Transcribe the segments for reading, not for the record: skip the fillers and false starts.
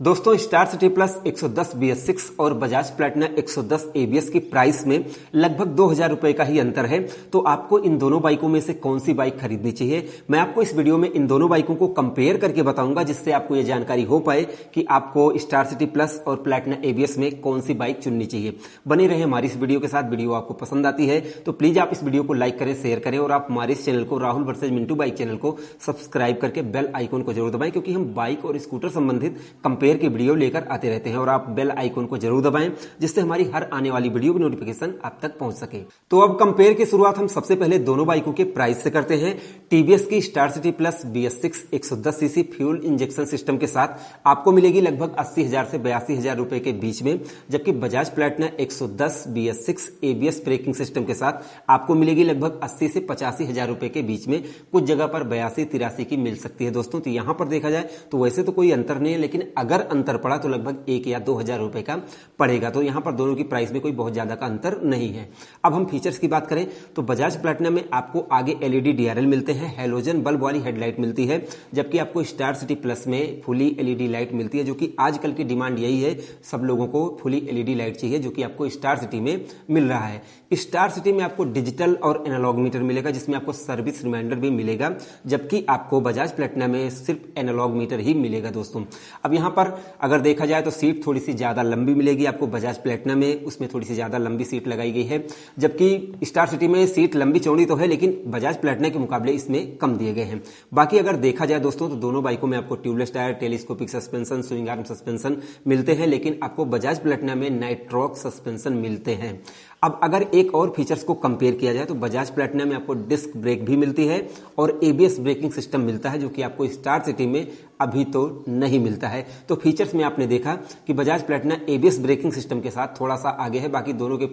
दोस्तों star city plus 110 BS6 और Bajaj Platina 110 ABS की प्राइस में लगभग 2000 रुपए का ही अंतर है। तो आपको इन दोनों बाइकों में से कौन सी बाइक खरीदनी चाहिए, मैं आपको इस वीडियो में इन दोनों बाइकों को कंपेयर करके बताऊंगा, जिससे आपको यह जानकारी हो पाए कि आपको स्टार सिटी प्लस और प्लैटिना ABS में कौन सी बाइक चुननी चाहिए। बने रहे हमारी इस वीडियो के साथ। वीडियो आपको पसंद आती है तो प्लीज आप इस वीडियो को लाइक करें, शेयर करें और आप हमारे इस चैनल को Rahul versus Mintu bike channel को सब्सक्राइब करके बेल आइकन को जरूर दबाएं, क्योंकि हम बाइक और स्कूटर संबंधित कंपेयर की वीडियो लेकर आते रहते हैं। और आप बेल आइकन को जरूर दबाएं, जिससे हमारी हर आने वाली वीडियो की नोटिफिकेशन आप तक पहुंच सके। तो अब कंपेयर की शुरुआत हम सबसे पहले दोनों बाइकों के प्राइस से करते हैं। टीवीएस की star city plus BS6 110 CC fuel injection system के साथ आपको मिलेगी लगभग 80,000 से 82,000 रुपए के बीच में, जबकि Bajaj Platina 110 BS6 ABS braking system के साथ आपको मिलेगी लगभग 80 से 85,000 रुपए के बीच में। कुछ जगह पर 82-83 की मिल सकती है दोस्तों। तो यहां पर देखा जाए तो वैसे तो कोई अंतर नहीं है, लेकिन अगर अंतर पड़ा तो लगभग 1 या 2,000 रुपए का पड़ेगा। तो यहां पर दोनों की प्राइस में कोई बहुत ज्यादा का अंतर नहीं है। अब हम फीचर्स की बात करें तो बजाज प्लैटिना में आपको आगे LED DRL मिलते हैं, हैलोजन बल्ब वाली हेडलाइट मिलती है, जबकि आपको स्टार सिटी प्लस में फुली LED लाइट मिलती है, जो कि आजकल की डिमांड यही है। सब लोगों को फुली LED लाइट चाहिए, जो कि आपको स्टार सिटी में मिल रहा है। स्टार सिटी में आपको डिजिटल और एनालॉग मीटर मिलेगा, जिसमें आपको सर्विस रिमाइंडर भी मिलेगा, जबकि आपको बजाज प्लैटिना में सिर्फ एनालॉग मीटर ही मिलेगा दोस्तों। अब यहां पर अगर देखा जाए तो सीट थोड़ी सी ज्यादा लंबी मिलेगी आपको बजाज प्लैटिना में, उसमें थोड़ी सी ज्यादा लंबी सीट लगाई गई है, जबकि स्टार सिटी में सीट लंबी चौड़ी तो है, लेकिन बजाज प्लैटिना के मुकाबले इसमें कम दिए गए हैं। बाकी अगर देखा जाए दोस्तों तो दोनों बाइकों में आपको tubeless tyre, telescopic suspension, swing arm suspension मिलते हैं, लेकिन आपको बजाज प्लैटिना में नाइट्रॉक सस्पेंशन मिलते हैं। अब अगर एक और फीचर्स को कंपेयर किया जाए तो बजाज प्लैटिना में आपको डिस्क ब्रेक भी मिलती है और ABS ब्रेकिंग सिस्टम मिलता है, जो कि आपको स्टार सिटी में अभी तो नहीं मिलता है। तो फीचर्स में आपने देखा कि Bajaj Platina ABS braking system के साथ थोड़ा सा आगे है। बाकी दोनों के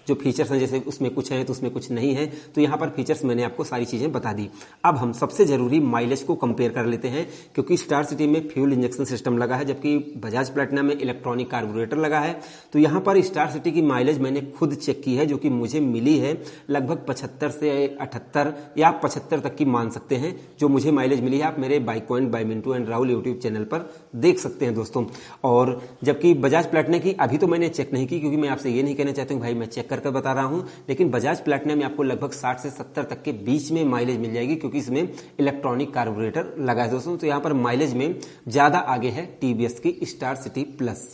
जो फीचर्स हैं, जैसे उसमें कुछ है तो उसमें कुछ नहीं है। तो यहां पर फीचर्स मैंने आपको सारी चीजें बता दी। अब हम सबसे जरूरी माइलेज को कंपेयर कर लेते हैं, क्योंकि स्टार सिटी में फ्यूल इंजेक्शन सिस्टम लगा है, जबकि बजाज प्लैटिना में इलेक्ट्रॉनिक कार्बोरेटर लगा है। तो यहां पर स्टार सिटी की माइलेज मैंने खुद चेक की है, जो कि मुझे मिली है लगभग 75 से 78 या 75 तक की मान सकते हैं, जो मुझे माइलेज मिली है। आप मेरे bike point by Mintu and Rahul YouTube channel पर देख सकते हैं दोस्तों। और जबकि बजाज प्लैटिना की अभी तो मैंने चेक नहीं की, क्योंकि मैं आपसे ये नहीं कहना चाहता हूं भाई मैं चेक करके बता रहा हूं, लेकिन बजाज प्लैटिना में आपको लगभग 60 से 70 तक के बीच में माइलेज मिल जाएगी, क्योंकि इसमें इलेक्ट्रॉनिक कार्बोरेटर लगा है दोस्तों। तो यहां पर माइलेज में ज्यादा आगे है TVS की स्टार सिटी प्लस।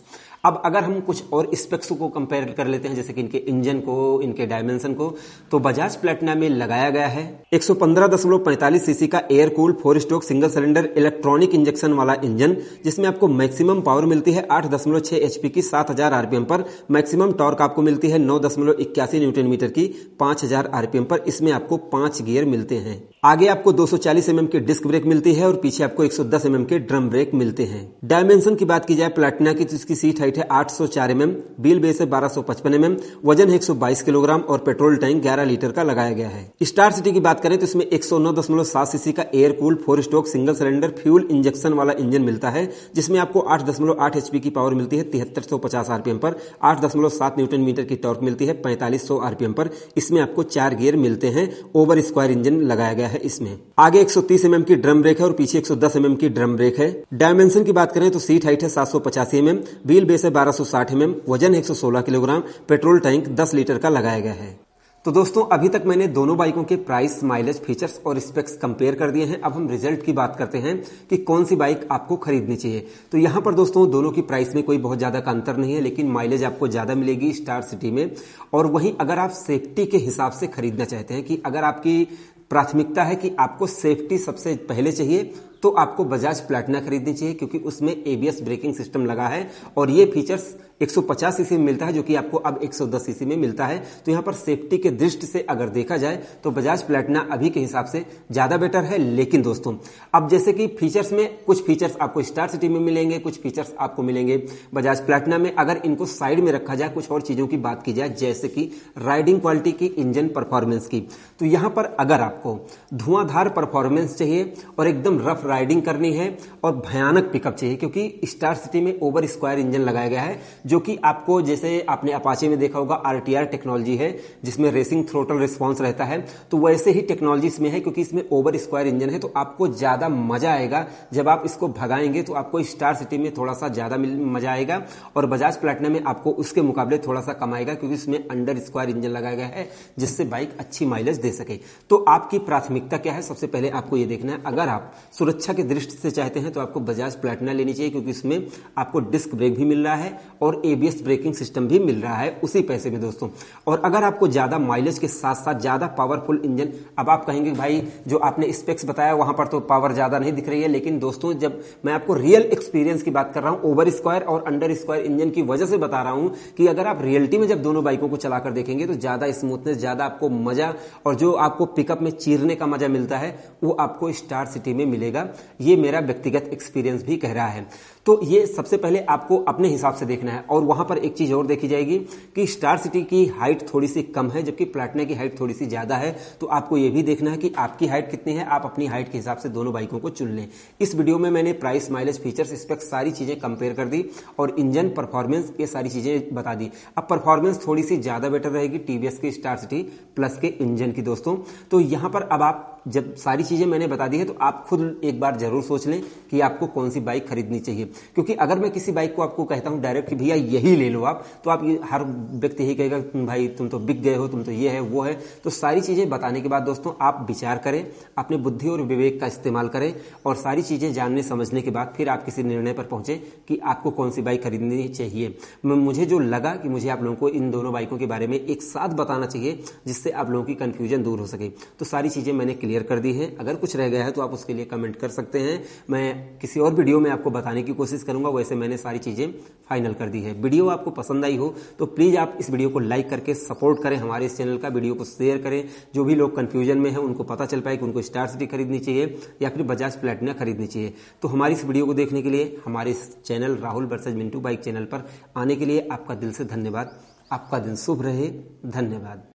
अब अगर हम कुछ और स्पेक्स को कंपेयर कर लेते हैं, जैसे कि इनके इंजन को, इनके डायमेंशन को, तो बजाज प्लैटिना में लगाया गया है 115.45 सीसी का air cool 4 stroke single cylinder electronic injection वाला इंजन, जिसमें आपको मैक्सिमम पावर मिलती है 8.6 HP की 7000 RPM पर। मैक्सिमम टॉर्क आपको मिलती है 9.81 न्यूटन मीटर की 5000 RPM पर। इसमें आपको 5 गियर मिलते हैं। आगे आपको 240 mm की डिस्क ब्रेक मिलती है और पीछे आपको 110 mm के ड्रम ब्रेक मिलते हैं। डायमेंशन की बात की जाए प्लैटिना की, तो इसकी सीट हाइट है 804 mm, व्हील बेस है 1255 mm, वजन है 122 किलोग्राम और पेट्रोल टैंक 11 लीटर का लगाया गया है। स्टार सिटी की बात करें तो इसमें 109.7 सीसी का air cool 4 stroke single cylinder fuel injection वाला इंजन मिलता है, जिसमें आपको 8.8 HP की पावर मिलती है 7350 RPM पर। 8.7 न्यूटन मीटर की टॉर्क मिलती है 4500 RPM पर। इसमें आपको 4 गियर मिलते हैं। ओवर स्क्वायर इंजन लगाया गया है इसमें। आगे 130 mm की ड्रम ब्रेक है और पीछे 110 mm की ड्रम ब्रेक है। डायमेंशन की बात करें तो सीट हाइट है 785 mm, व्हील बेस है 1260 mm, वजन 116 किलोग्राम, पेट्रोल टैंक 10 लीटर का लगाया गया है। तो दोस्तों अभी तक मैंने दोनों बाइकों के प्राइस, माइलेज, फीचर्स और स्पेक्स कंपेयर कर दिए हैं। अब हम रिजल्ट की बात करते हैं कि कौन सी बाइक आपको खरीदनी चाहिए। तो यहां पर दोस्तों दोनों की प्राइस में कोई बहुत ज्यादा का अंतर नहीं है, लेकिन माइलेज आपको ज्यादा मिलेगी स्टार सिटी में। और वहीं अगर आप सेफ्टी के हिसाब से खरीदना चाहते हैं, कि अगर आपकी प्राथमिकता है कि आपको सेफ्टी सबसे पहले चाहिए, तो आपको बजाज प्लैटिना खरीदनी चाहिए, क्योंकि उसमें ABS ब्रेकिंग सिस्टम लगा है और ये फीचर्स 150 सीसी में मिलता है, जो कि आपको अब 110 सीसी में मिलता है। तो यहां पर सेफ्टी के दृष्टि से अगर देखा जाए तो बजाज प्लैटिना अभी के हिसाब से ज्यादा बेटर है। लेकिन दोस्तों अब जैसे कि फीचर्स में कुछ फीचर्स आपको स्टार सिटी में मिलेंगे, कुछ फीचर्स आपको मिलेंगे बजाज प्लैटिना में। अगर इनको साइड में रखा जाए, कुछ और चीजों की बात की जाए, जैसे कि राइडिंग क्वालिटी की, इंजन परफॉर्मेंस की, तो यहां पर अगर आपको धुआंधार परफॉर्मेंस चाहिए और एकदम रफ राइडिंग करनी है और भयानक पिकअप चाहिए, क्योंकि स्टार सिटी में ओवर स्क्वायर इंजन लगाया गया है, जो कि आपको, जैसे आपने अपाचे में देखा होगा, आरटीआर टेक्नोलॉजी है जिसमें रेसिंग थ्रोटल रिस्पांस रहता है, तो वैसे ही टेक्नोलॉजी इसमें है, क्योंकि इसमें ओवर स्क्वायर इंजन है। तो आपको ज्यादा मजा आएगा जब आप इसको भगाएंगे, तो आपको स्टार सिटी में थोड़ा सा ज्यादा मजा आएगा और बजाज प्लैटिना में आपको उसके मुकाबले थोड़ा सा कम आएगा, क्योंकि इसमें अंडर स्क्वायर इंजन लगाया गया है जिससे बाइक अच्छी माइलेज दे सके। तो आपकी प्राथमिकता क्या है? सबसे पहले आपको यह देखना है, अगर आप सुरक्षा की दृष्टि से चाहते हैं तो आपको बजाज प्लैटिना लेनी चाहिए, क्योंकि इसमें आपको डिस्क ब्रेक भी मिल रहा है और एबीएस ब्रेकिंग सिस्टम भी मिल रहा है उसी पैसे में दोस्तों। और अगर आपको ज्यादा माइलेज के साथ साथ ज्यादा पावरफुल इंजन, अब आप कहेंगे भाई जो आपने स्पेक्स बताया वहां पर तो पावर ज्यादा नहीं दिख रही है, लेकिन दोस्तों जब मैं आपको रियल एक्सपीरियंस की बात कर रहा हूं, ओवर स्क्वायर और अंडर स्क्वायर इंजन की वजह से बता रहा हूं कि अगर आप रियलिटी में जब दोनों बाइकों को चलाकर देखेंगे तो ज्यादा स्मूथनेस, ज्यादा आपको मजा, और जो आपको पिकअप में चीरने का मजा मिलता है वो आपको स्टार सिटी में मिलेगा। ये मेरा व्यक्तिगत एक्सपीरियंस भी कह रहा है। तो ये सबसे पहले आपको अपने हिसाब से देखना है। और वहां पर एक चीज और देखी जाएगी कि स्टार सिटी की हाइट थोड़ी सी कम है जबकि प्लैटिना की हाइट थोड़ी सी ज्यादा है, तो आपको ये भी देखना है कि आपकी हाइट कितनी है। आप अपनी हाइट के हिसाब से दोनों बाइकों को चुन लें। इस वीडियो में मैंने प्राइस, माइलेज, फीचर्स, स्पेक्स सारी चीजें कंपेयर कर दी और इंजन, परफॉर्मेंस, ये सारी चीजें बता दी। अब परफॉर्मेंस थोड़ी सी ज्यादा बेटर रहेगी टीवीएस की स्टार सिटी प्लस के इंजन की दोस्तों। तो यहां पर अब आप जब सारी चीजें मैंने बता दी है तो आप खुद एक बार जरूर सोच लें कि आपको कौन सी बाइक खरीदनी चाहिए। क्योंकि अगर मैं किसी बाइक को आपको कहता हूं डायरेक्ट कि भैया यही ले लो आप, तो आप हर व्यक्ति यही कहेगा भाई तुम तो बिक गए हो, तुम तो ये है वो है। तो सारी चीजें बताने के बाद दोस्तों आप विचार करें, अपने बुद्धि और विवेक का इस्तेमाल करें और सारी चीजें जानने समझने के बाद फिर आप किसी निर्णय पर पहुंचे कि आपको कौन सी बाइक खरीदनी चाहिए। मुझे जो लगा कि मुझे आप लोगों को इन दोनों बाइकों के बारे में एक साथ बताना चाहिए जिससे आप लोगों की कंफ्यूजन दूर हो सके, तो सारी चीजें मैंने क्लियर कर दी है। अगर कुछ रह गया है तो आप उसके लिए कमेंट कर सकते हैं, मैं किसी और वीडियो में आपको बताने की कोशिश करूंगा। वैसे मैंने सारी चीजें फाइनल कर दी है। वीडियो आपको पसंद आई हो तो प्लीज आप इस वीडियो को लाइक करके सपोर्ट करें हमारे इस चैनल का, वीडियो को शेयर करें। जो भी लोग कंफ्यूजन में हैं उनको पता चल पाए कि उनको स्टार सिटी खरीदनी चाहिए या फिर बजाज प्लैटिना खरीदनी चाहिए। तो हमारी इस वीडियो को देखने के लिए, हमारे इस channel Rahul versus Mintu bike channel पर आने के लिए आपका दिल से धन्यवाद। आपका दिन शुभ रहे। धन्यवाद।